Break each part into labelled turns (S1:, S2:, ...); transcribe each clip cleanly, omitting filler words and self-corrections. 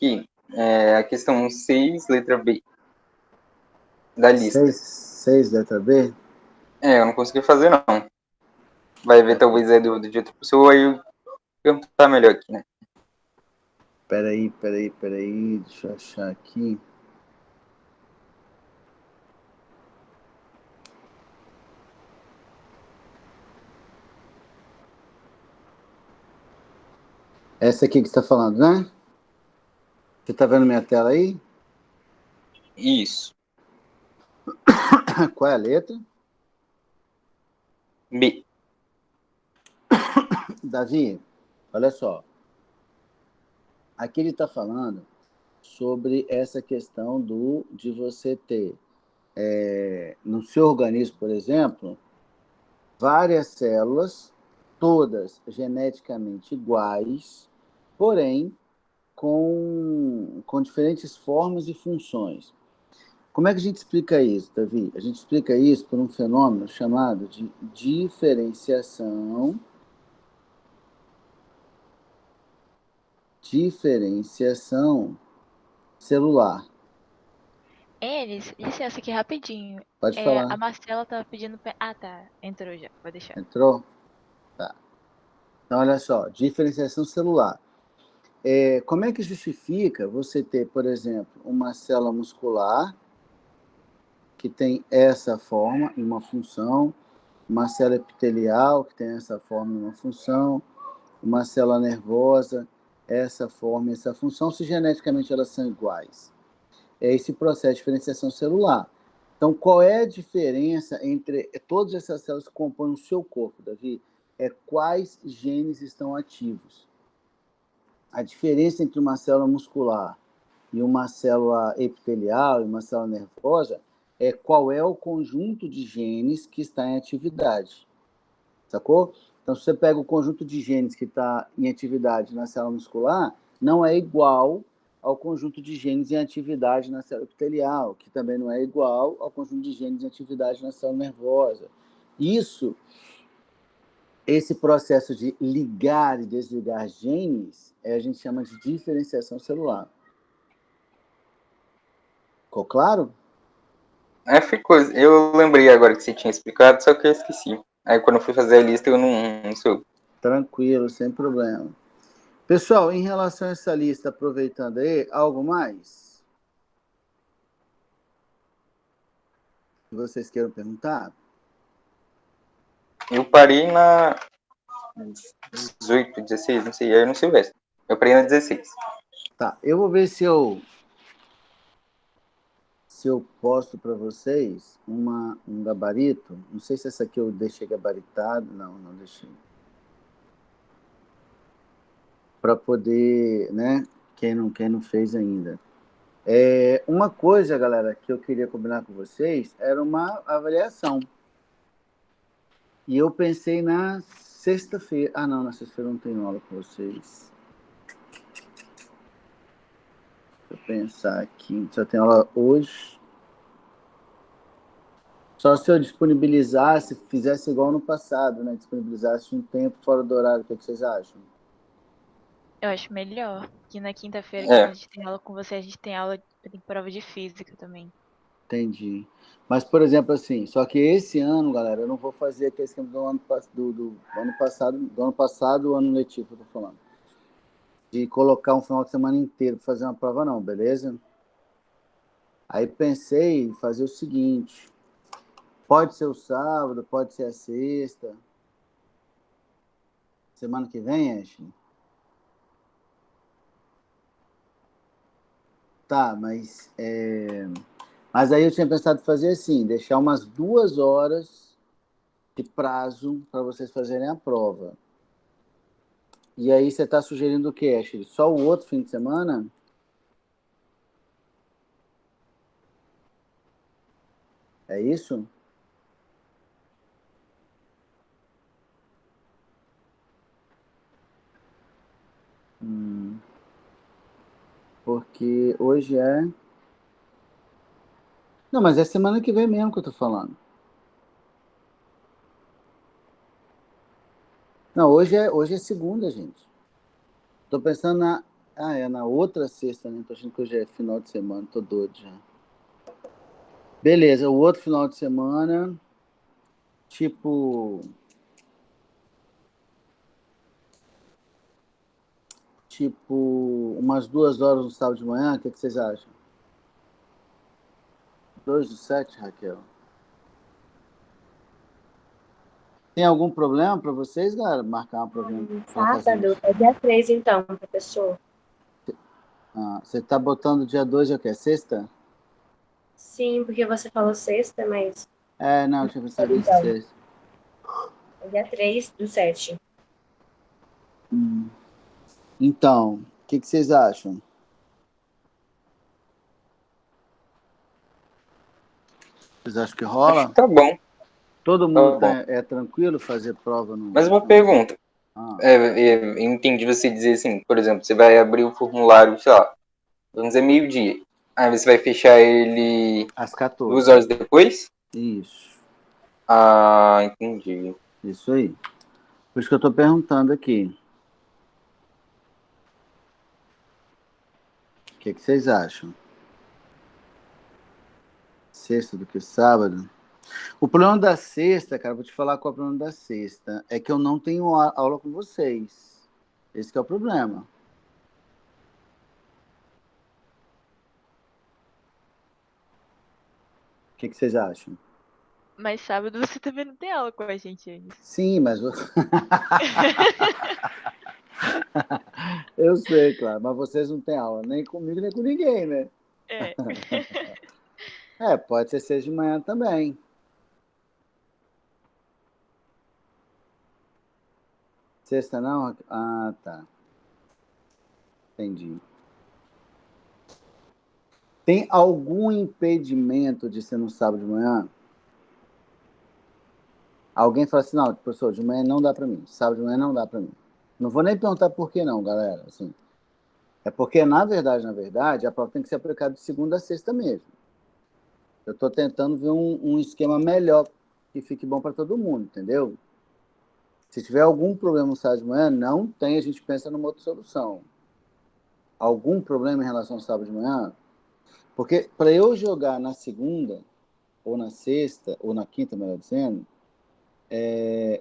S1: aqui é a questão 6, letra B, da lista.
S2: 6, letra B?
S1: Eu não consegui fazer, não. Vai ver, talvez é de outra pessoa, aí eu perguntar melhor aqui, né?
S2: Peraí. Deixa eu achar aqui. Essa aqui que você está falando, né? Você está vendo minha tela aí?
S1: Isso.
S2: Qual é a letra?
S1: B.
S2: Davi, olha só. Aqui ele está falando sobre essa questão de você ter, no seu organismo, por exemplo, várias células, todas geneticamente iguais, porém com diferentes formas e funções. Como é que a gente explica isso, Davi? A gente explica isso por um fenômeno chamado de diferenciação celular.
S3: Eles, licença aqui rapidinho.
S2: Pode falar.
S3: A Marcela tava pedindo. Ah, tá. Entrou já. Pode deixar.
S2: Entrou? Tá. Então, olha só, diferenciação celular. Como é que justifica você ter, por exemplo, uma célula muscular que tem essa forma e uma função, uma célula epitelial que tem essa forma e uma função, uma célula nervosa, essa forma e essa função, se geneticamente elas são iguais? É esse processo de diferenciação celular. Então, qual é a diferença entre todas essas células que compõem o seu corpo, Davi? Quais genes estão ativos. A diferença entre uma célula muscular e uma célula epitelial e uma célula nervosa é qual é o conjunto de genes que está em atividade. Sacou? Então, se você pega o conjunto de genes que está em atividade na célula muscular, não é igual ao conjunto de genes em atividade na célula epitelial, que também não é igual ao conjunto de genes em atividade na célula nervosa. Esse processo de ligar e desligar genes, a gente chama de diferenciação celular. Ficou claro?
S1: Ficou. Eu lembrei agora que você tinha explicado, só que eu esqueci. Aí quando eu fui fazer a lista, eu não soube.
S2: Tranquilo, sem problema. Pessoal, em relação a essa lista, aproveitando aí, algo mais que vocês queiram perguntar?
S1: Eu parei na 18, 16, não sei, aí eu não sei o resto. Eu parei na 16.
S2: Tá, eu vou ver se eu posto para vocês um gabarito. Não sei se essa aqui eu deixei gabaritado. Não deixei. Para poder, né? Quem não fez ainda. Uma coisa, galera, que eu queria combinar com vocês era uma avaliação. E eu pensei na sexta-feira. Ah, não, na sexta-feira eu não tenho aula com vocês. Deixa eu pensar aqui. Só tenho aula hoje. Só se eu disponibilizasse, fizesse igual no passado, né? Disponibilizasse um tempo fora do horário. O que vocês acham?
S3: Eu acho melhor. Que na quinta-feira, que a gente tem aula com você, a gente tem aula, tem prova de física também.
S2: Entendi. Mas, por exemplo, assim, só que esse ano, galera, eu não vou fazer aquele esquema do ano passado, o ano letivo, eu tô falando. De colocar um final de semana inteiro para fazer uma prova, não, beleza? Aí pensei em fazer o seguinte: pode ser o sábado, pode ser a sexta. Semana que vem, Ashley? Tá, mas aí eu tinha pensado em fazer assim, deixar umas 2 horas de prazo para vocês fazerem a prova. E aí você está sugerindo o quê, Ashley? Só o outro fim de semana? É isso? Porque hoje é... Não, mas é semana que vem mesmo que eu tô falando. Não, hoje é segunda, gente. Tô pensando Ah, é na outra sexta, né? Tô achando que hoje é final de semana, tô doido já. Beleza, o outro final de semana, tipo... Tipo, umas 2 horas no sábado de manhã, o que vocês acham? 2 do 7, Raquel? Tem algum problema para vocês, galera? Marcar um programa para fazer
S4: Sábado
S2: isso?
S4: é dia 3, então, professor.
S2: Ah, você tá botando dia 2 é o quê? Sexta?
S4: Sim, porque você falou sexta, mas
S2: É, não, deixa eu pensar
S4: então,
S2: 26.
S4: é dia 3/7.
S2: Então, o que vocês acham? Vocês acham que
S1: Acho que
S2: rola?
S1: tá bom,
S2: Todo mundo
S1: tá bom.
S2: é tranquilo fazer prova no...
S1: Mas uma pergunta.
S2: Ah,
S1: Eu entendi você dizer assim, por exemplo, você vai abrir o formulário, sei lá, vamos dizer meio-dia. Aí você vai fechar ele
S2: às
S1: 2
S2: 14.
S1: horas depois?
S2: Isso,
S1: Ah, entendi.
S2: isso aí. Por isso que eu tô perguntando aqui. O que vocês acham? Sexta do que sábado? O problema da sexta, cara, vou te falar qual é o problema da sexta. É que eu não tenho aula com vocês. Esse que é o problema. O que vocês acham?
S3: Mas sábado você também não tem aula com a gente ainda.
S2: Sim, mas eu sei, claro, mas vocês não têm aula nem comigo nem com ninguém, né?
S3: É.
S2: É, pode ser 6 de manhã também. Sexta não? Ah, tá. Entendi. Tem algum impedimento de ser no sábado de manhã? Alguém fala assim, não, professor, de manhã não dá para mim. Sábado de manhã não dá para mim. Não vou nem perguntar por que não, galera. Assim, é porque, na verdade, a prova tem que ser aplicada de segunda a sexta mesmo. Eu estou tentando ver um esquema melhor que fique bom para todo mundo, entendeu? Se tiver algum problema no sábado de manhã, não tem, a gente pensa numa outra solução. Algum problema em relação ao sábado de manhã? Porque para eu jogar na segunda, ou na sexta, ou na quinta, melhor dizendo,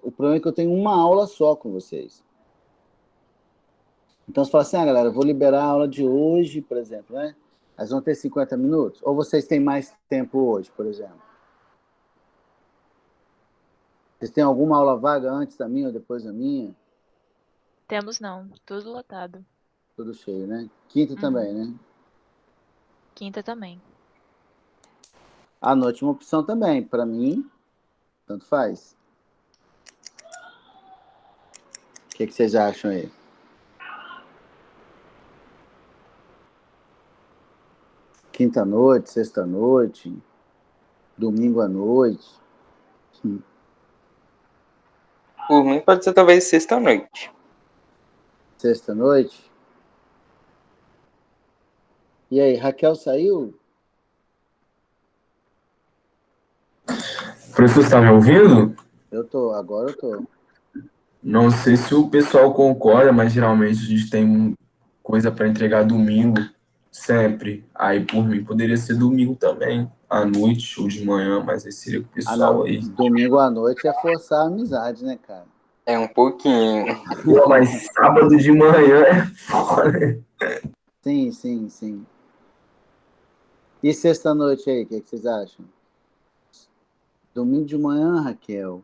S2: o problema é que eu tenho uma aula só com vocês. Então você fala assim, galera, eu vou liberar a aula de hoje, por exemplo, né? Elas vão ter 50 minutos? Ou vocês têm mais tempo hoje, por exemplo? Vocês têm alguma aula vaga antes da minha ou depois da minha?
S3: Temos não, tudo lotado.
S2: Tudo cheio, né? Quinta
S3: Uhum.
S2: também, né?
S3: Quinta também.
S2: À noite uma opção também. Para mim, tanto faz. O que vocês acham aí? Quinta à noite, sexta à noite, domingo à noite.
S1: Por mim pode ser talvez sexta-noite.
S2: Sexta à noite? E aí, Raquel saiu?
S5: Professor, está me ouvindo?
S2: Agora eu tô.
S5: Não sei se o pessoal concorda, mas geralmente a gente tem coisa para entregar domingo, sempre. Aí por mim poderia ser domingo também, à noite ou de manhã, mas aí seria com o
S2: Ah,
S5: pessoal
S2: não.
S5: aí.
S2: Domingo à noite é forçar a amizade, né, cara?
S1: É um pouquinho.
S5: Pô, mas sábado de manhã é foda.
S2: Sim, sim, sim. E sexta à noite aí, o que vocês acham? Domingo de manhã, Raquel.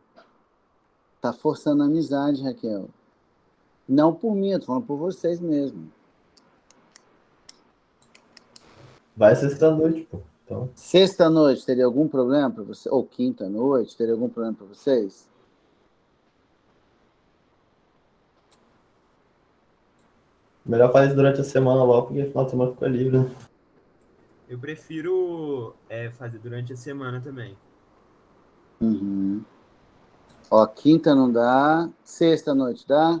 S2: Tá forçando a amizade, Raquel. Não por mim, eu tô falando por vocês mesmo.
S6: Vai sexta-noite, pô. Então,
S2: Sexta à noite, teria algum problema para você? Ou quinta à noite, teria algum problema para vocês?
S6: melhor fazer durante a semana logo, porque final de semana fica livre, né?
S7: Eu prefiro fazer durante a semana também.
S2: Uhum. Ó, quinta não dá. Sexta à noite dá?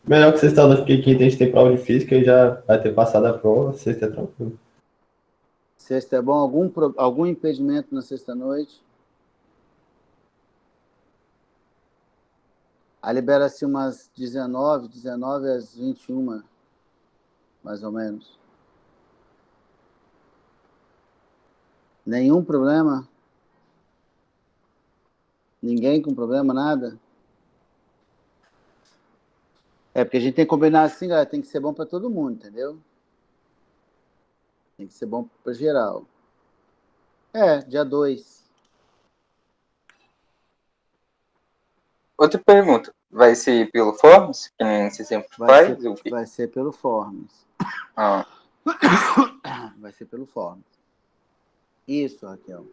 S6: Melhor que sexta-noite, porque quinta a gente tem prova de física e já vai ter passado a prova, sexta é tranquilo.
S2: Sexta é bom? Algum impedimento na sexta noite? Aí libera-se umas 19 às 21. mais ou menos? Nenhum problema? Ninguém com problema, nada? É, porque a gente tem que combinar assim, galera, tem que ser bom para todo mundo, entendeu? Tem que ser bom para geral. Dia 2.
S1: Outra pergunta. Vai ser pelo Forms, que nem você sempre faz? Ou o quê?
S2: Vai ser pelo Forms.
S1: Ah,
S2: Vai ser pelo Forms. Isso, Raquel.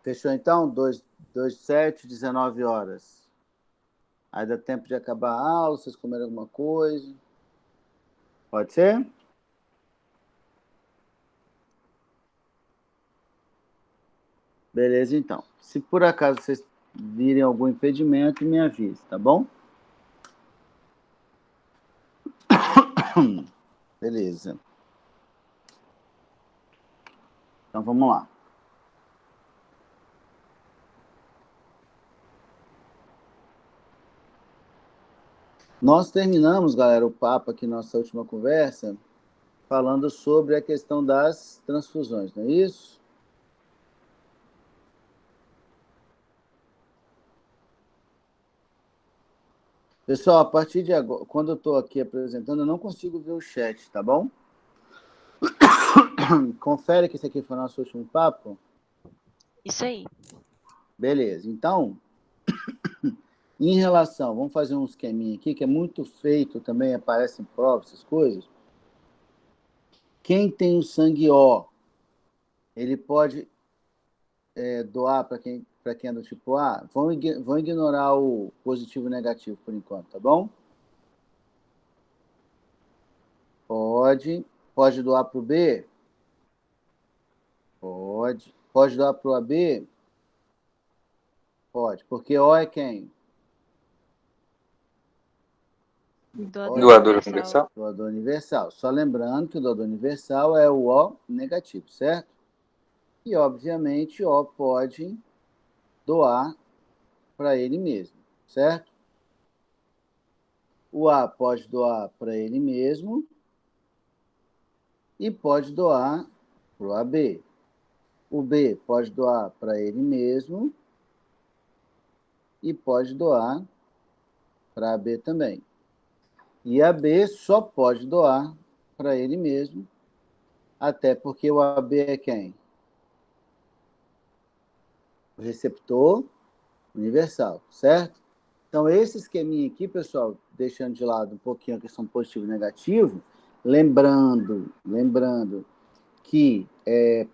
S2: Fechou então? 2, 7, 19 horas. Aí dá tempo de acabar a aula, vocês comerem alguma coisa. Pode ser? Beleza, então. Se por acaso vocês virem algum impedimento, me avise, tá bom? Beleza. Então vamos lá. Nós terminamos, galera, o papo aqui, nossa última conversa, falando sobre a questão das transfusões, não é isso? Pessoal, a partir de agora, quando eu estou aqui apresentando, eu não consigo ver o chat, tá bom? Confere que esse aqui foi o nosso último papo.
S3: Isso aí.
S2: Beleza, então, em relação, vamos fazer um esqueminha aqui, que é muito feito também, aparece em prova, essas coisas. Quem tem o sangue O, ele pode doar para quem é do tipo A? Vão ignorar o positivo e negativo por enquanto, tá bom? Pode. Pode doar para o B? Pode. Pode doar para o AB? Pode. Porque O é quem?
S1: doador universal?
S2: Doador universal. Só lembrando que o doador universal é o O negativo, certo? E, obviamente, O pode doar para ele mesmo, certo? O A pode doar para ele mesmo e pode doar para o AB. O B pode doar para ele mesmo e pode doar para a B também. E a B só pode doar para ele mesmo, até porque o AB é quem? O receptor universal, certo? Então, esse esqueminha aqui, pessoal, deixando de lado um pouquinho a questão positivo e negativo, lembrando que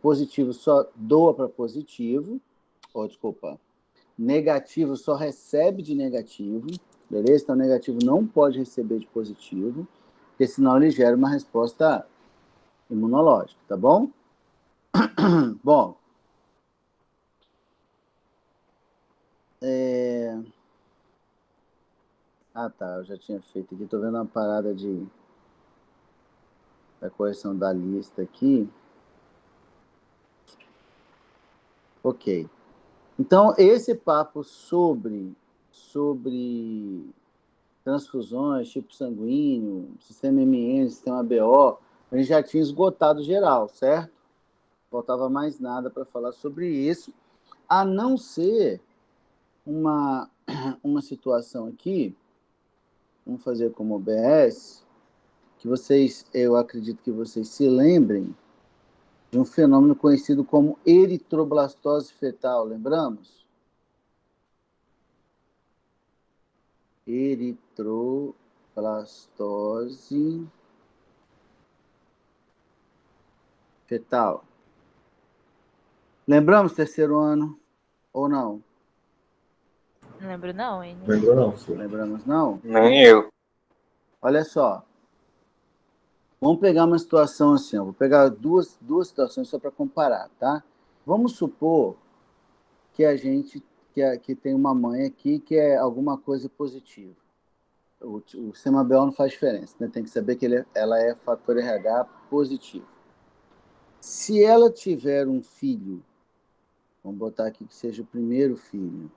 S2: positivo só doa para positivo, negativo só recebe de negativo, beleza? Então, negativo não pode receber de positivo, porque senão ele gera uma resposta imunológica, tá bom? Bom, tá, eu já tinha feito aqui, tô vendo uma parada da correção da lista aqui. Ok. Então, esse papo sobre transfusões, tipo sanguíneo, sistema MN, sistema BO, a gente já tinha esgotado geral, certo? Faltava mais nada para falar sobre isso, a não ser uma situação aqui, vamos fazer como OBS, que eu acredito que vocês se lembrem de um fenômeno conhecido como eritroblastose fetal, lembramos? Eritroblastose fetal. Lembramos terceiro ano ou não?
S3: Não lembro não, Enes.
S6: Lembrou não, senhor?
S2: Lembramos não?
S1: Nem eu.
S2: Olha só. Vamos pegar uma situação assim, ó. Vou pegar duas situações só para comparar, tá? Vamos supor que a gente que tem uma mãe aqui que é alguma coisa positiva. O SEMABEL não faz diferença, né? Tem que saber que ela é fator RH positivo. Se ela tiver um filho, vamos botar aqui que seja o primeiro filho,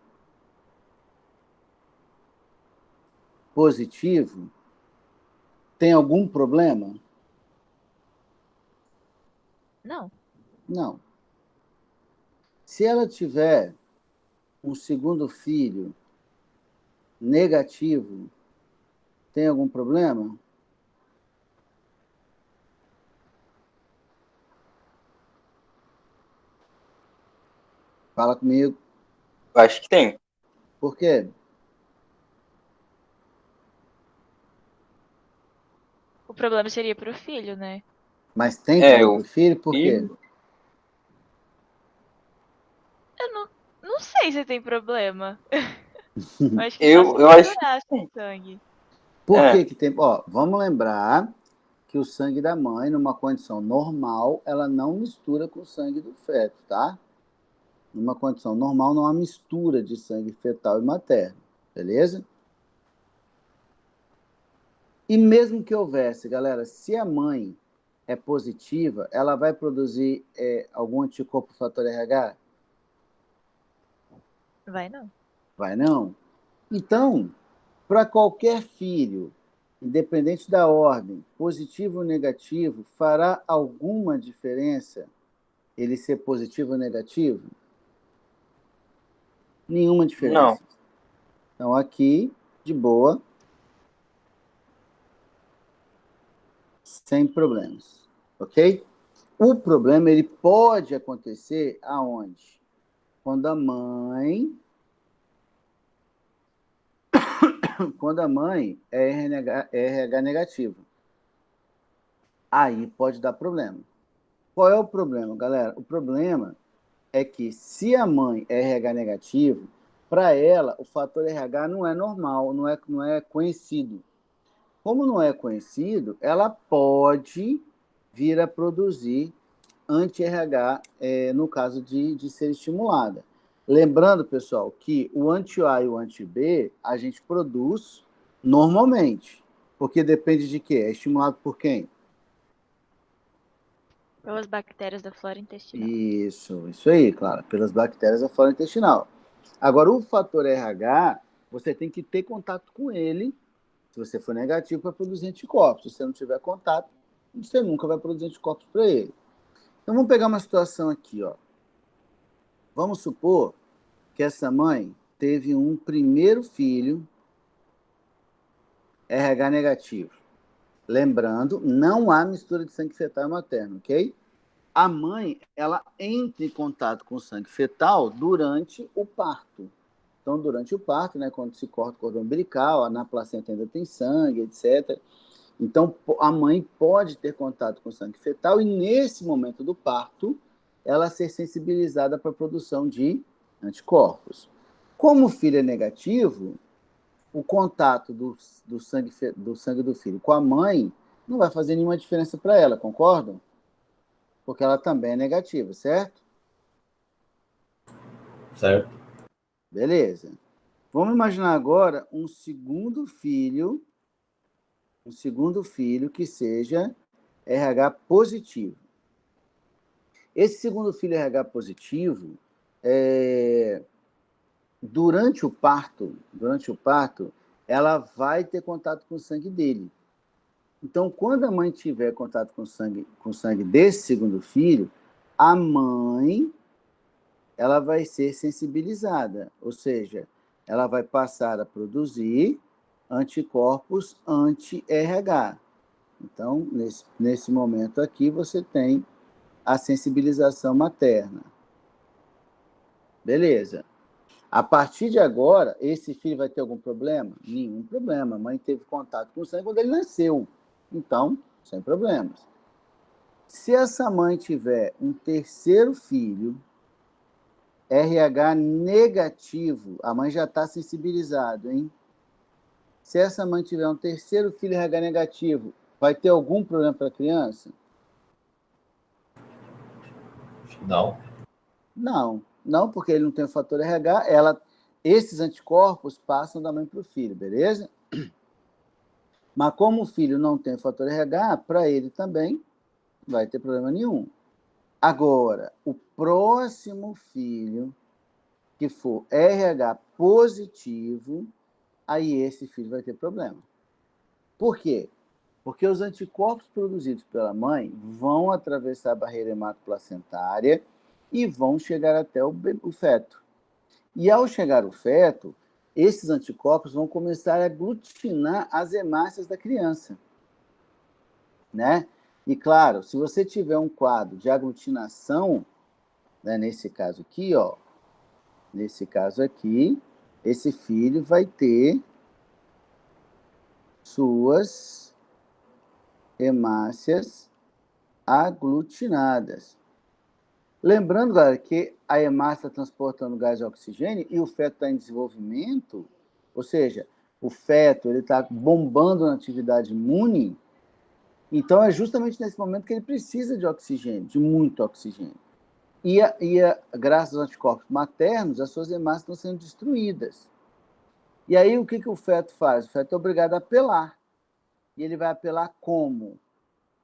S2: positivo, Tem algum problema?
S3: Não.
S2: Não. Se ela tiver um segundo filho negativo, tem algum problema? Fala comigo.
S1: Eu acho que tem.
S2: Por quê?
S3: O problema seria pro filho, né?
S2: Mas tem
S1: É,
S2: problema
S1: o
S2: pro filho? Por quê?
S1: filho.
S3: Eu não sei se tem problema. Eu acho que só se
S1: Eu acho que
S3: misturasse
S1: tem.
S3: sangue.
S2: Por
S1: É,
S2: que que tem? Ó, vamos lembrar que o sangue da mãe, numa condição normal, ela não mistura com o sangue do feto, tá? Numa condição normal, não há mistura de sangue fetal e materno, beleza? E mesmo que houvesse, galera, se a mãe é positiva, ela vai produzir algum anticorpo fator RH?
S3: Vai não.
S2: Vai não? Então, para qualquer filho, independente da ordem, positivo ou negativo, fará alguma diferença ele ser positivo ou negativo? Nenhuma
S1: não.
S2: diferença. Então, aqui, de boa, sem problemas, ok? O problema, ele pode acontecer aonde? Quando a mãe é RH negativo. Aí pode dar problema. Qual é o problema, galera? O problema é que se a mãe é RH negativo, para ela o fator RH não é normal, não é conhecido. Como não é conhecido, ela pode vir a produzir anti-RH no caso de ser estimulada. Lembrando, pessoal, que o anti-A e o anti-B a gente produz normalmente, porque depende de quê? É estimulado por quem?
S3: Pelas bactérias da flora intestinal.
S2: Isso aí, claro, pelas bactérias da flora intestinal. Agora, o fator RH, você tem que ter contato com ele, se você for negativo, para produzir anticorpos. Se você não tiver contato, você nunca vai produzir anticorpos para ele. Então, vamos pegar uma situação aqui, ó. Vamos supor que essa mãe teve um primeiro filho RH negativo. Lembrando, não há mistura de sangue fetal e materno, ok? A mãe, ela entra em contato com o sangue fetal durante o parto. Então, durante o parto, né, quando se corta o cordão umbilical, na placenta ainda tem sangue, etc. Então, a mãe pode ter contato com o sangue fetal e, nesse momento do parto, ela ser sensibilizada para a produção de anticorpos. Como o filho é negativo, o contato do sangue do filho com a mãe não vai fazer nenhuma diferença para ela, concordam? Porque ela também é negativa, certo?
S6: Certo?
S2: Beleza. Vamos imaginar agora um segundo filho que seja RH positivo. Esse segundo filho RH positivo, durante o parto, ela vai ter contato com o sangue dele. Então, quando a mãe tiver contato com o sangue desse segundo filho, a mãe ela vai ser sensibilizada, ou seja, ela vai passar a produzir anticorpos anti-RH. Então, nesse momento aqui, você tem a sensibilização materna. Beleza. A partir de agora, esse filho vai ter algum problema? Nenhum problema. A mãe teve contato com o sangue quando ele nasceu. Então, sem problemas. Se essa mãe tiver um terceiro filho, RH negativo, a mãe já está sensibilizada, hein? Se essa mãe tiver um terceiro filho RH negativo, vai ter algum problema para a criança?
S6: Não.
S2: Não, porque ele não tem o fator RH, esses anticorpos passam da mãe para o filho, beleza? Mas como o filho não tem o fator RH, para ele também não vai ter problema nenhum. Agora, o próximo filho que for RH positivo, aí esse filho vai ter problema. Por quê? Porque os anticorpos produzidos pela mãe vão atravessar a barreira hematoplacentária e vão chegar até o feto. E ao chegar ao feto, esses anticorpos vão começar a aglutinar as hemácias da criança, né? E claro, se você tiver um quadro de aglutinação, né, nesse caso aqui, ó, esse filho vai ter suas hemácias aglutinadas. Lembrando, galera, que a hemácia está transportando gás de oxigênio e o feto está em desenvolvimento, ou seja, o feto está bombando na atividade imune, então é justamente nesse momento que ele precisa de oxigênio, de muito oxigênio. Graças aos anticorpos maternos, as suas hemácias estão sendo destruídas. E aí, o que o feto faz? O feto é obrigado a apelar. E ele vai apelar como?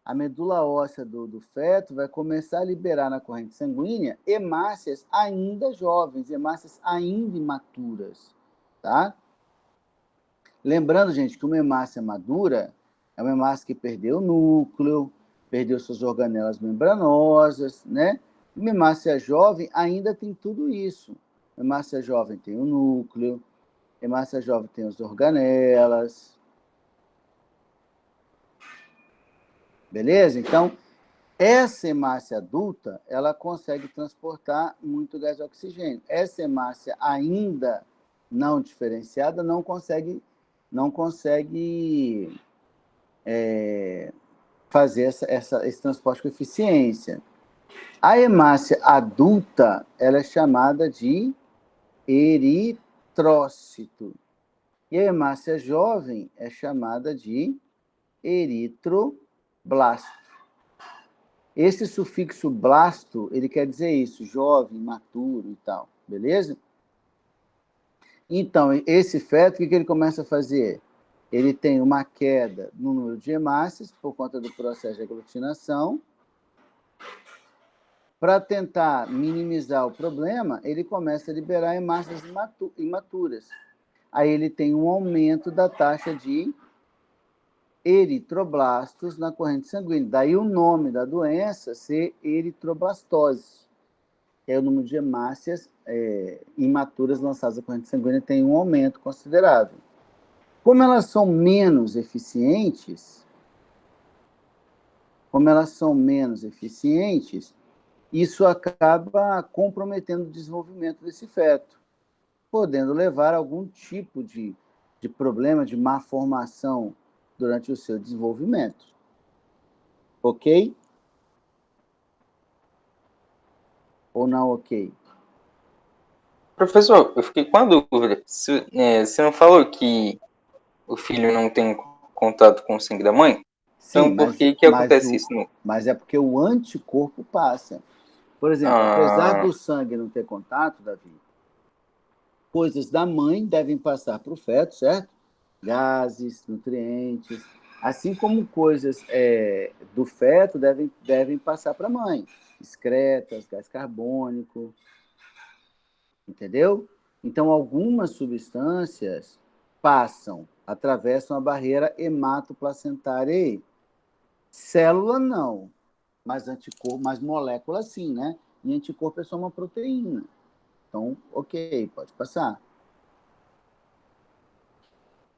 S2: A medula óssea do feto vai começar a liberar na corrente sanguínea hemácias ainda jovens, hemácias ainda imaturas, tá? Lembrando, gente, que uma hemácia madura é uma hemácia que perdeu o núcleo, perdeu suas organelas membranosas, né? Uma hemácia jovem ainda tem tudo isso. A hemácia jovem tem o núcleo, a hemácia jovem tem as organelas. Beleza? Então, essa hemácia adulta, ela consegue transportar muito gás de oxigênio. Essa hemácia ainda não diferenciada não consegue fazer esse transporte com eficiência. A hemácia adulta, ela é chamada de eritrócito. E a hemácia jovem é chamada de eritroblasto. Esse sufixo blasto, ele quer dizer isso, jovem, maturo e tal, beleza? Então, esse feto, o que ele começa a fazer? Ele tem uma queda no número de hemácias por conta do processo de aglutinação. Para tentar minimizar o problema, ele começa a liberar hemácias imaturas. Aí ele tem um aumento da taxa de eritroblastos na corrente sanguínea. Daí o nome da doença ser eritroblastose. É o número de hemácias imaturas lançadas na corrente sanguínea tem um aumento considerável. Como elas são menos eficientes, isso acaba comprometendo o desenvolvimento desse feto, podendo levar a algum tipo de problema de má formação durante o seu desenvolvimento. Ok? Ou não ok?
S1: Professor, eu fiquei com a dúvida. Você não falou que o filho não tem contato com o sangue da mãe? Sim, então, por que acontece isso?
S2: Mas é porque o anticorpo passa. Por exemplo, apesar do sangue não ter contato, Davi, coisas da mãe devem passar para o feto, certo? Gases, nutrientes, assim como coisas do feto devem passar para a mãe. Excretas, gás carbônico, entendeu? Então, algumas substâncias atravessam a barreira hematoplacentária. Célula não, mas anticorpo, mas molécula sim, né? E anticorpo é só uma proteína. Então, ok, pode passar.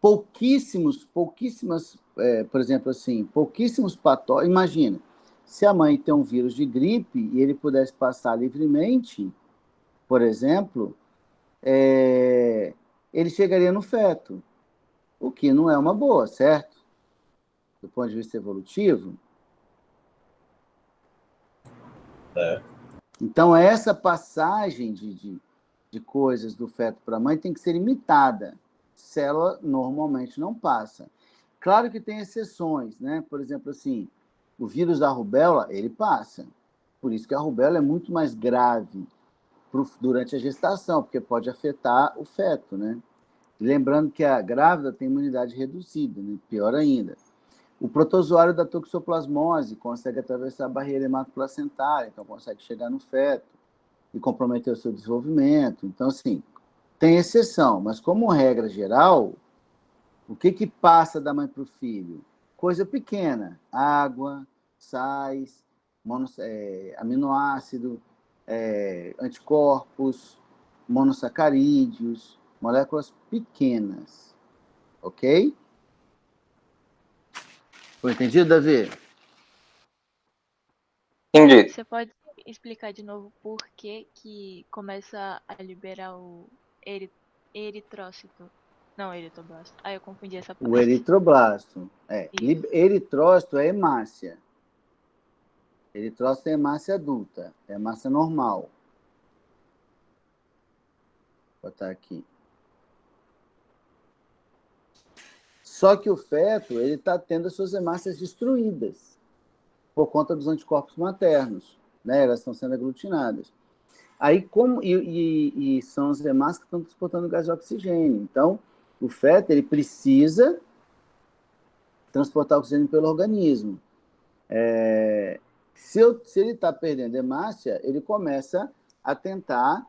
S2: Pouquíssimas, por exemplo, assim, pouquíssimos patógenos. Imagina, se a mãe tem um vírus de gripe e ele pudesse passar livremente, por exemplo, ele chegaria no feto, o que não é uma boa, certo? Do ponto de vista evolutivo. Então, essa passagem de coisas do feto para a mãe tem que ser limitada. Célula normalmente não passa. Claro que tem exceções, né? Por exemplo, assim, o vírus da rubéola, ele passa. Por isso que a rubéola é muito mais grave durante a gestação, porque pode afetar o feto, né? Lembrando que a grávida tem imunidade reduzida, né? Pior ainda. O protozoário da toxoplasmose consegue atravessar a barreira hematoplacentária, então consegue chegar no feto e comprometer o seu desenvolvimento. Então, assim, tem exceção, mas como regra geral, o que passa da mãe para o filho? coisa pequena, água, sais, aminoácido, anticorpos, monossacarídeos, moléculas pequenas. Ok? Foi entendido, Davi?
S1: Entendi.
S3: Você pode explicar de novo por que que começa a liberar o eritrócito? Não, eritoblasto. Ah, eu confundi essa
S2: O
S3: parte.
S2: eritroblasto.
S3: Isso.
S2: Eritrócito é hemácia. Eritrócito é hemácia adulta. É hemácia normal. Vou botar aqui. Só que o feto, ele está tendo as suas hemácias destruídas por conta dos anticorpos maternos, né? Elas estão sendo aglutinadas. Aí, e são as hemácias que estão transportando gás de oxigênio. Então, o feto, ele precisa transportar oxigênio pelo organismo. Se ele está perdendo hemácia, ele começa a tentar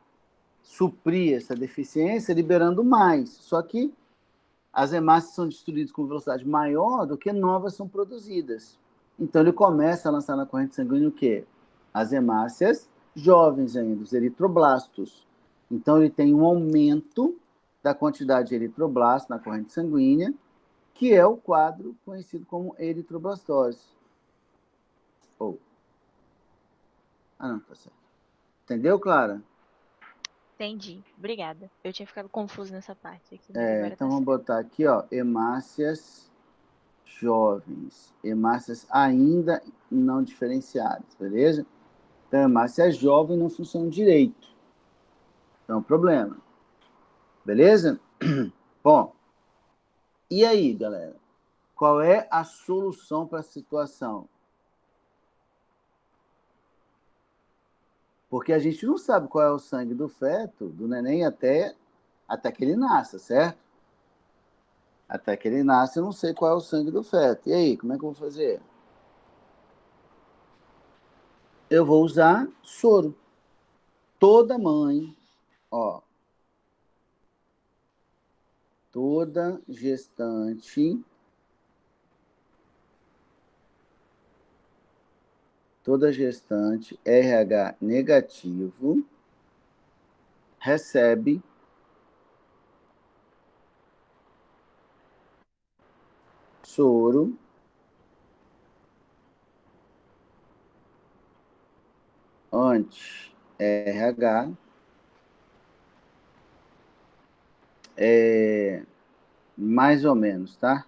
S2: suprir essa deficiência liberando mais. Só que as hemácias são destruídas com velocidade maior do que novas são produzidas. Então, ele começa a lançar na corrente sanguínea o quê? As hemácias jovens ainda, os eritroblastos. Então, ele tem um aumento da quantidade de eritroblastos na corrente sanguínea, que é o quadro conhecido como eritroblastose. Não, tá certo. Entendeu, Clara?
S3: Entendi. Obrigada. Eu tinha ficado confuso nessa parte aqui, mas agora
S2: Então,
S3: tá
S2: vamos
S3: certo.
S2: botar aqui, ó, hemácias jovens, hemácias ainda não diferenciadas, beleza? Então, hemácia jovem não funciona direito. Então, problema. Beleza? Bom, e aí, galera? Qual é a solução para a situação? Porque a gente não sabe qual é o sangue do feto, do neném, até que ele nasça, certo? Até que ele nasce, eu não sei qual é o sangue do feto. E aí, como é que eu vou fazer? Eu vou usar soro. Toda mãe, ó, toda gestante RH negativo recebe soro anti-RH mais ou menos, tá?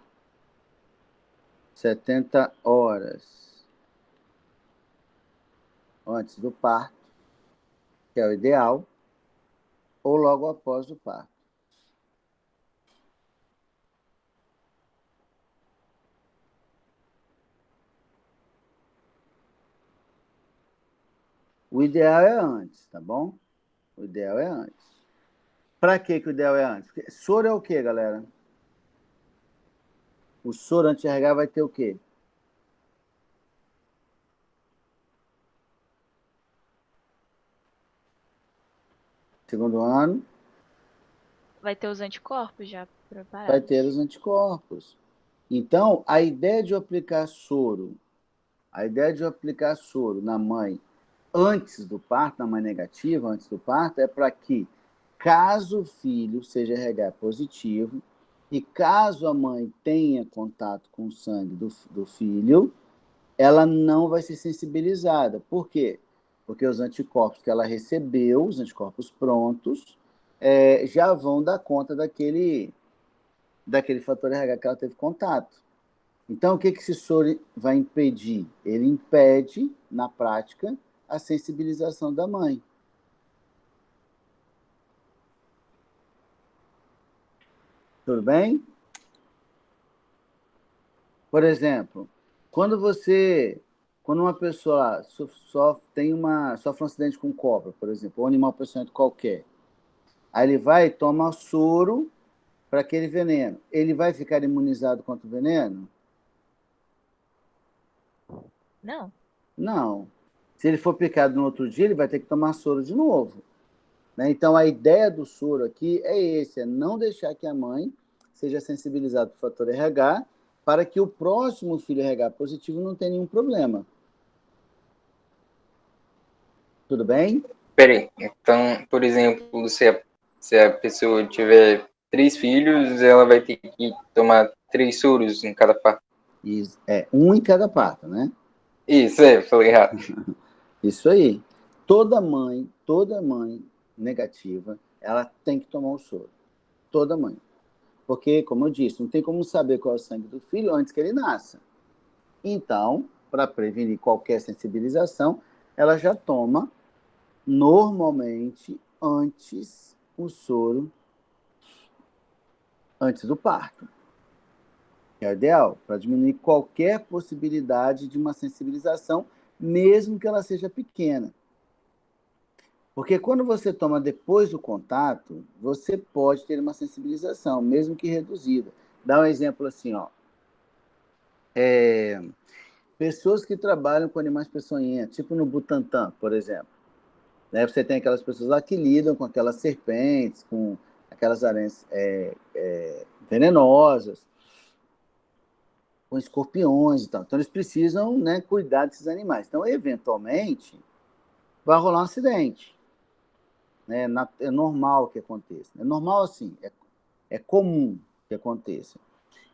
S2: 70 horas antes do parto, que é o ideal, ou logo após o parto. O ideal é antes, tá bom? O ideal é antes. Para que o ideal é antes? Porque soro é o quê, galera? O soro anti-RH vai ter o quê? Segundo ano,
S3: Vai ter os anticorpos já preparados?
S2: vai ter os anticorpos. Então, a ideia de eu aplicar soro na mãe antes do parto, na mãe negativa, antes do parto, é para que, caso o filho seja RH positivo e caso a mãe tenha contato com o sangue do filho, ela não vai ser sensibilizada. Por quê? Porque os anticorpos que ela recebeu, os anticorpos prontos, já vão dar conta daquele fator RH que ela teve contato. Então, o que esse soro vai impedir? Ele impede, na prática, a sensibilização da mãe. Tudo bem? Por exemplo, quando uma pessoa sofre um acidente com cobra, por exemplo, ou um animal peçonhento qualquer, aí ele vai tomar soro para aquele veneno. Ele vai ficar imunizado contra o veneno?
S3: Não.
S2: Não. Se ele for picado no outro dia, ele vai ter que tomar soro de novo. Né? Então, a ideia do soro aqui é não deixar que a mãe seja sensibilizada por fator RH para que o próximo filho RH positivo não tenha nenhum problema. Tudo bem?
S1: Peraí, então, por exemplo, se a pessoa tiver 3 filhos, ela vai ter que tomar 3 soros em cada parto.
S2: Isso, um em cada parto, né?
S1: Isso, falei errado.
S2: Isso aí. Toda mãe negativa, ela tem que tomar o soro. Toda mãe. Porque, como eu disse, não tem como saber qual é o sangue do filho antes que ele nasça. Então, para prevenir qualquer sensibilização, ela já toma, normalmente, antes o soro, antes do parto. É o ideal, para diminuir qualquer possibilidade de uma sensibilização, mesmo que ela seja pequena. Porque quando você toma depois do contato, você pode ter uma sensibilização, mesmo que reduzida. Dá um exemplo assim, ó. Pessoas que trabalham com animais peçonhentos, tipo no Butantan, por exemplo. Né? Você tem aquelas pessoas lá que lidam com aquelas serpentes, com aquelas aranhas venenosas, com escorpiões e tal. Então, eles precisam, né, cuidar desses animais. Então, eventualmente, vai rolar um acidente. Né? É normal que aconteça. É normal, assim, é comum que aconteça.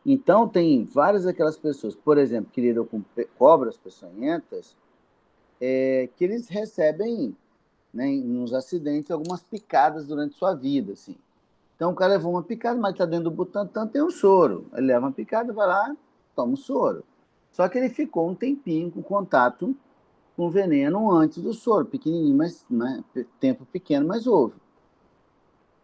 S2: Então, tem várias daquelas pessoas, por exemplo, que lidam com cobras peçonhentas, que eles recebem, né, nos acidentes, algumas picadas durante sua vida, assim. Então, o cara levou uma picada, mas está dentro do Butantan, tem um soro. Ele leva uma picada, vai lá, toma o soro. Só que ele ficou um tempinho com contato com veneno antes do soro, pequenininho, mas, né, tempo pequeno, mas houve.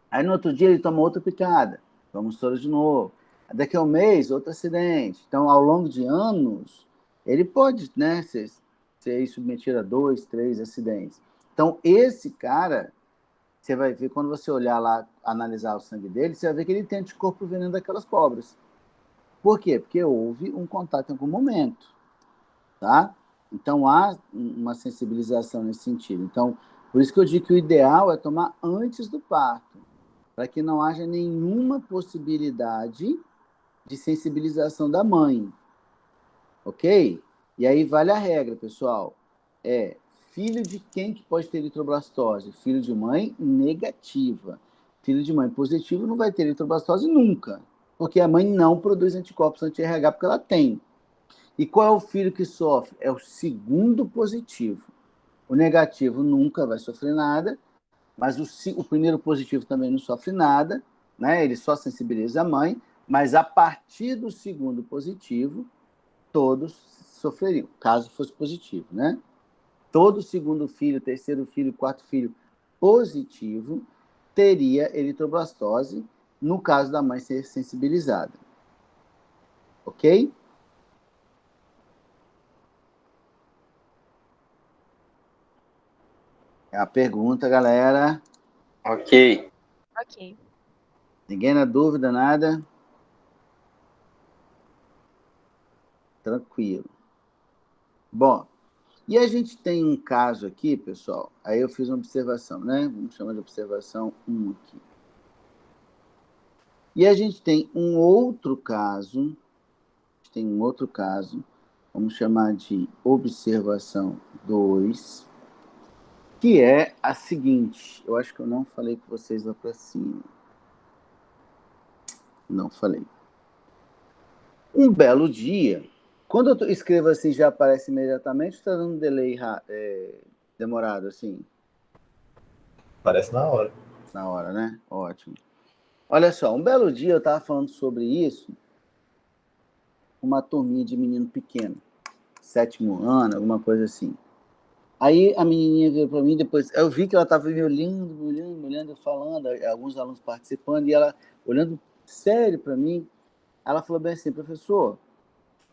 S2: Aí, no outro dia, ele toma outra picada, toma o soro de novo. Daqui a um mês, outro acidente. Então, ao longo de anos, ele pode, né, ser submetido a 2, 3 acidentes. Então, esse cara, você vai ver, quando você olhar lá, analisar o sangue dele, você vai ver que ele tem anticorpo veneno daquelas cobras. Por quê? Porque houve um contato em algum momento, tá? Então, há uma sensibilização nesse sentido. Então, por isso que eu digo que o ideal é tomar antes do parto, para que não haja nenhuma possibilidade de sensibilização da mãe, ok? E aí vale a regra, pessoal. Filho de quem que pode ter eritroblastose? Filho de mãe negativa. Filho de mãe positivo não vai ter eritroblastose nunca, porque a mãe não produz anticorpos anti-RH porque ela tem. E qual é o filho que sofre? É o segundo positivo. O negativo nunca vai sofrer nada, mas o primeiro positivo também não sofre nada, né? Ele só sensibiliza a mãe, mas a partir do segundo positivo, todos sofreriam, caso fosse positivo, né? Todo segundo filho, terceiro filho, quarto filho positivo teria eritroblastose, no caso da mãe ser sensibilizada. Ok? É a pergunta, galera.
S1: Ok.
S3: Ok.
S2: Ninguém na dúvida, nada? Tranquilo. Bom, e a gente tem um caso aqui, pessoal. Aí eu fiz uma observação, né? Vamos chamar de observação 1 aqui. E a gente tem um outro caso. Vamos chamar de observação 2, que é a seguinte. Eu acho que eu não falei com vocês lá para cima. Não falei. Um belo dia, quando eu escrevo assim, já aparece imediatamente, está dando um delay demorado assim?
S6: Parece na hora.
S2: Na hora, né? Ótimo. Olha só, um belo dia eu estava falando sobre isso, uma turminha de menino pequeno, 7º ano, alguma coisa assim. Aí a menininha veio para mim, depois eu vi que ela estava me olhando, falando, alguns alunos participando, e ela olhando sério para mim, ela falou bem assim: professor,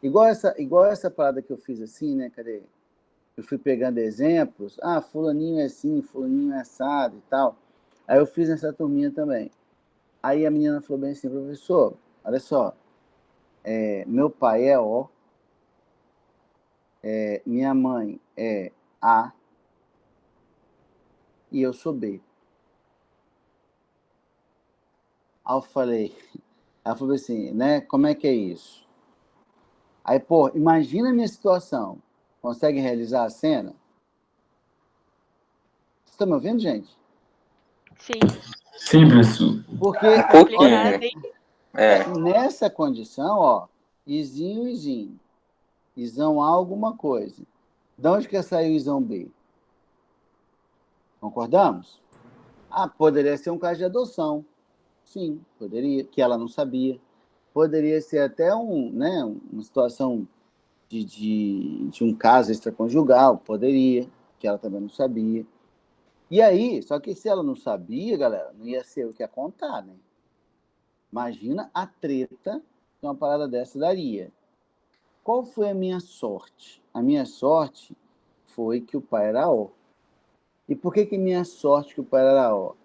S2: igual essa parada que eu fiz assim, né, cadê? Eu fui pegando exemplos, fulaninho é assim, fulaninho é assado e tal. Aí eu fiz nessa turminha também. Aí a menina falou bem assim: professor, olha só, meu pai é O, minha mãe é A e eu sou B. Aí eu falei, ela falou assim, né, como é que é isso? Aí, pô, imagina a minha situação. Consegue realizar a cena? Vocês estão me ouvindo, gente?
S3: Sim.
S5: Sim, professor.
S2: Porque
S1: Um pouquinho,
S2: olha,
S1: né? É.
S2: nessa condição, ó, izinho, izinho. Isão A alguma coisa. De onde que saiu o isão B? Concordamos? Ah, poderia ser um caso de adoção. Sim, poderia, que ela não sabia. Poderia ser até né, uma situação de um caso extraconjugal, poderia, que ela também não sabia. E aí, só que se ela não sabia, galera, não ia ser o que ia contar, né? Imagina a treta que uma parada dessa daria. Qual foi a minha sorte? A minha sorte foi que o pai era O. E por que minha sorte que o pai era O?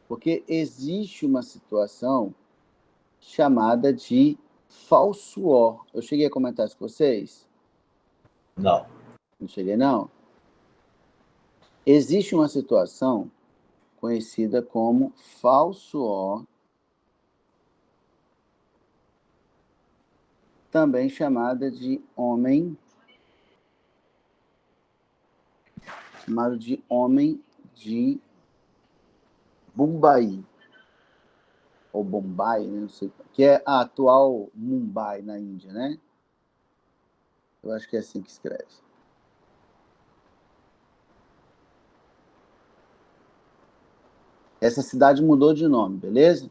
S2: Porque existe uma situação chamada de falso O. Eu cheguei a comentar isso com vocês?
S6: Não.
S2: Não cheguei, não? Existe uma situação conhecida como falso O, também chamada de chamado de homem de Mumbai, ou Bombay, né? Não sei, que é a atual Mumbai, na Índia, né? Eu acho que é assim que escreve. Essa cidade mudou de nome, beleza? O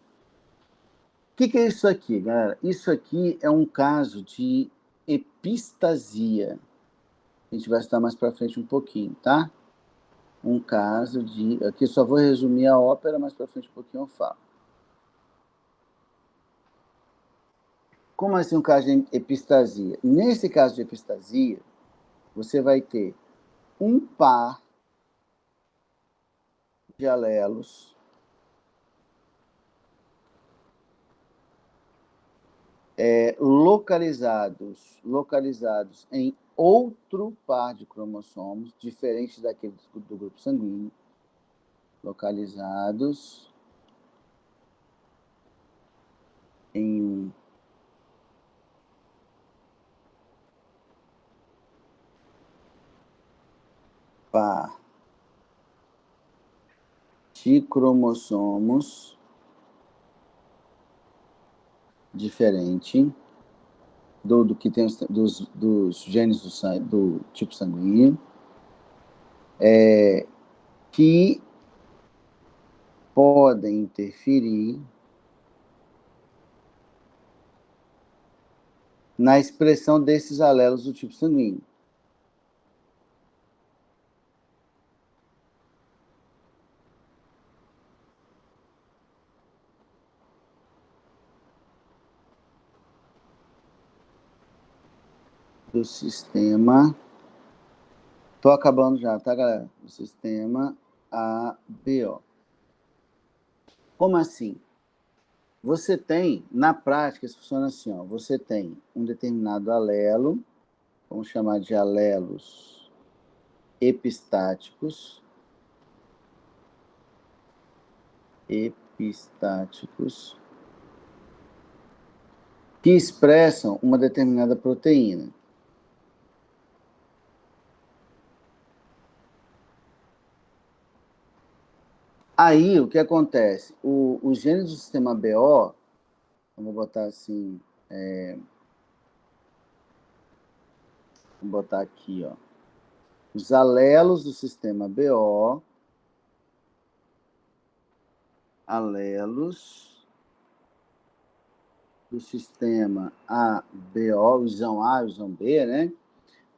S2: que é isso aqui, galera? Isso aqui é um caso de epistasia. A gente vai estudar mais para frente um pouquinho, tá? Um caso de... Aqui só vou resumir a ópera, mais para frente um pouquinho eu falo. Como assim um caso de epistasia? Nesse caso de epistasia, você vai ter um par de alelos localizados em outro par de cromossomos, diferente daquele do grupo sanguíneo, localizados em um par de cromossomos diferente do que tem dos genes do tipo sanguíneo, que podem interferir na expressão desses alelos do tipo sanguíneo. Do sistema... Tô acabando já, tá, galera? Do sistema ABO. Como assim? Você tem, na prática, isso funciona assim, ó, você tem um determinado alelo, vamos chamar de alelos epistáticos, que expressam uma determinada proteína. Aí, o que acontece? Os genes do sistema BO, vamos botar assim, vamos botar aqui, ó, os alelos do sistema BO, alelos do sistema ABO, o isão A e o isão B, né?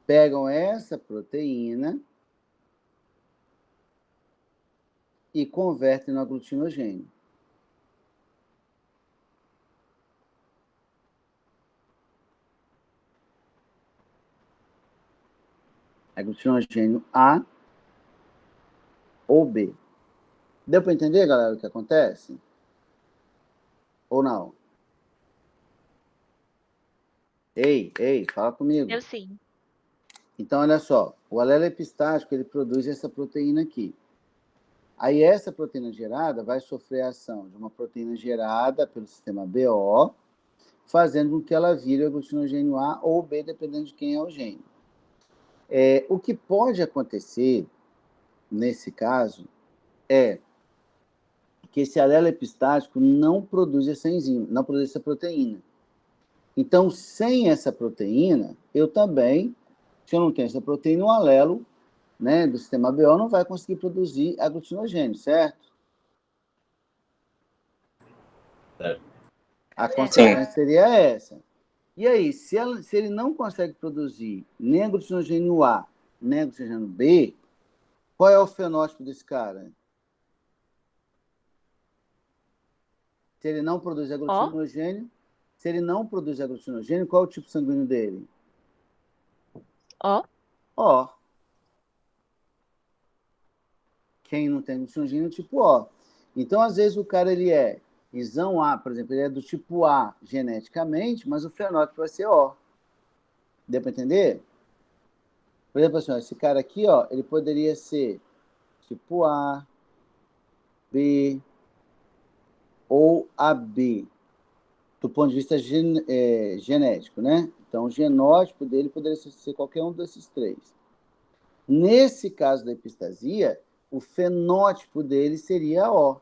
S2: Pegam essa proteína e convertem no aglutinogênio. Aglutinogênio A ou B. Deu para entender, galera, o que acontece? Ou não? Ei, fala comigo.
S3: Eu sim.
S2: Então, olha só, o alelo epistático, ele produz essa proteína aqui. Aí, essa proteína gerada vai sofrer a ação de uma proteína gerada pelo sistema BO, fazendo com que ela vire o aglutinogênio A ou B, dependendo de quem é o gene. O que pode acontecer, nesse caso, é que esse alelo epistático não produz essa enzima, não produz essa proteína. Então, sem essa proteína, eu também, se eu não tenho essa proteína, o alelo, né, do sistema BO não vai conseguir produzir aglutinogênio, certo? A consequência seria essa. E aí, se ele não consegue produzir nem aglutinogênio A, nem aglutinogênio B, qual é o fenótipo desse cara? Se ele não produz aglutinogênio, qual é o tipo sanguíneo dele? O. Quem não tem aglutinogênio é o tipo O. Então, às vezes, o cara ele é isão A, por exemplo, ele é do tipo A geneticamente, mas o fenótipo vai ser O. Deu para entender? Por exemplo, assim, ó, esse cara aqui, ó, ele poderia ser tipo A, B ou AB, do ponto de vista genético, né? Então, o genótipo dele poderia ser qualquer um desses três. Nesse caso da epistasia, o fenótipo dele seria O.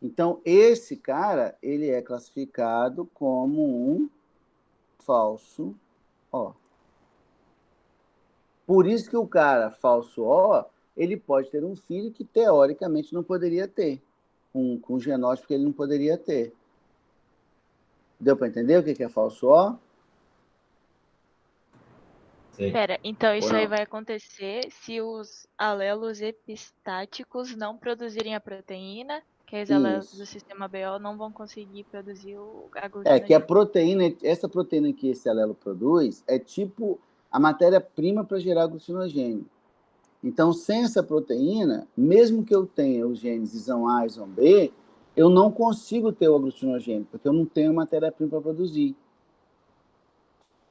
S2: Então, esse cara, ele é classificado como um falso O. Por isso que o cara falso O, ele pode ter um filho que, teoricamente, não poderia ter. Com genótipo que ele não poderia ter. Deu para entender o que é falso O?
S6: Sim.
S3: Pera, então isso aí vai acontecer se os alelos epistáticos não produzirem a proteína, que os alelos do sistema BO não vão conseguir produzir o aglutinogênio.
S2: Que a proteína, essa proteína que esse alelo produz, é tipo a matéria-prima para gerar aglutinogênio. Então, sem essa proteína, mesmo que eu tenha os genes isão A e isão B, eu não consigo ter o aglutinogênio, porque eu não tenho matéria-prima para produzir.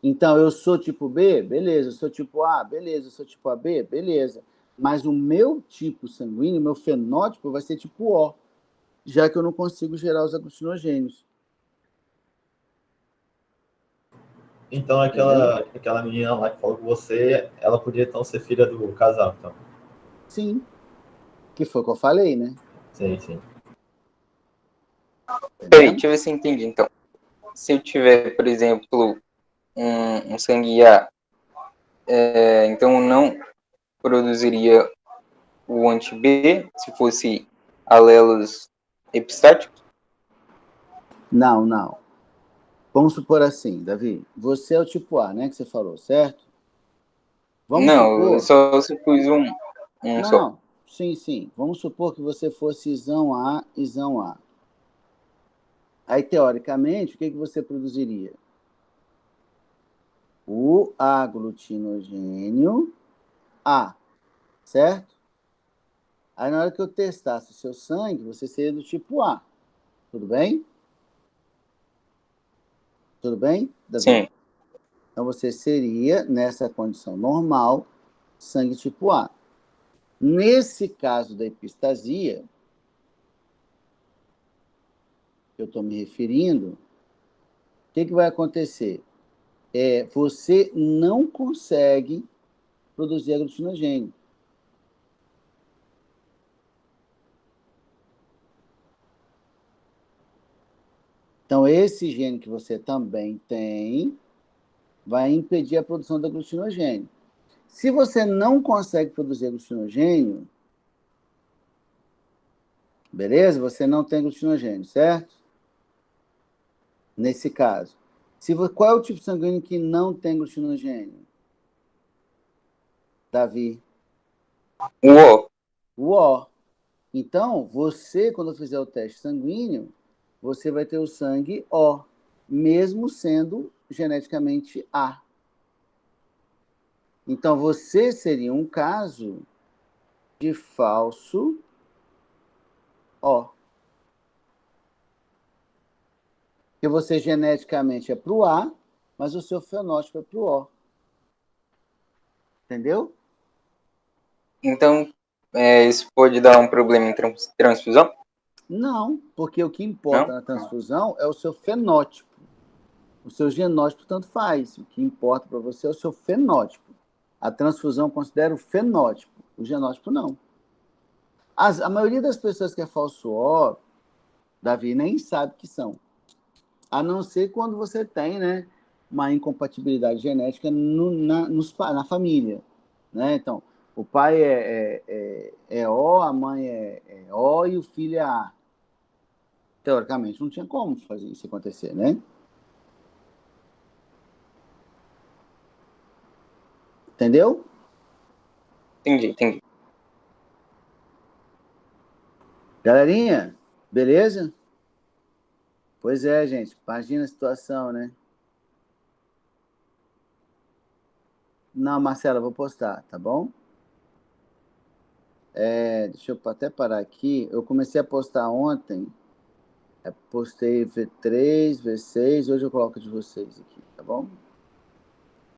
S2: Então, eu sou tipo B? Beleza. Eu sou tipo A? Beleza. Eu sou tipo AB? Beleza. Mas o meu tipo sanguíneo, o meu fenótipo vai ser tipo O, já que eu não consigo gerar os aglutinogênios.
S6: Então, aquela menina lá que falou com você, ela podia então ser filha do casal, então?
S2: Sim. Que foi o que eu falei, né?
S6: Sim, sim.
S1: Peraí, deixa eu ver se eu entendi, então. Se eu tiver, por exemplo, um sangue A, então não produziria o anti-B se fosse alelos epistáticos?
S2: Não. Vamos supor assim, Davi. Você é o tipo A, né? Que você falou, certo? Vamos supor...
S1: Eu só supus um só.
S2: Não, sim. Vamos supor que você fosse isão A. Aí, teoricamente, o que você produziria? O aglutinogênio A, certo? Aí, na hora que eu testasse o seu sangue, você seria do tipo A. Tudo bem? Tudo bem, Davi?
S1: Sim.
S2: Então, você seria, nessa condição normal, sangue tipo A. Nesse caso da epistasia, que eu estou me referindo, o que vai acontecer? Você não consegue produzir aglutinogênio. Então, esse gene que você também tem vai impedir a produção do aglutinogênio. Se você não consegue produzir aglutinogênio, beleza? Você não tem aglutinogênio, certo? Nesse caso. Qual é o tipo sanguíneo que não tem aglutinogênio? Davi?
S1: O
S2: O. Então, você, quando fizer o teste sanguíneo, você vai ter o sangue O, mesmo sendo geneticamente A. Então, você seria um caso de falso O. Porque você geneticamente é para o A, mas o seu fenótipo é para o O. Entendeu?
S1: Então, isso pode dar um problema em transfusão?
S2: Não, porque o que importa
S1: Não?
S2: na transfusão é o seu fenótipo. O seu genótipo tanto faz. O que importa para você é o seu fenótipo. A transfusão considera o fenótipo, o genótipo não. A maioria das pessoas que é falso O, Davi, nem sabe que são. A não ser quando você tem, né, uma incompatibilidade genética na família. Né? Então, o pai é O, a mãe é O e o filho é A. Teoricamente, não tinha como fazer isso acontecer, né? Entendeu?
S1: Entendi.
S2: Galerinha, beleza? Pois é, gente. Imagina a situação, né? Não, Marcela, vou postar, tá bom? Deixa eu até parar aqui. Eu comecei a postar ontem. Postei V3, V6. Hoje eu coloco de vocês aqui, tá bom?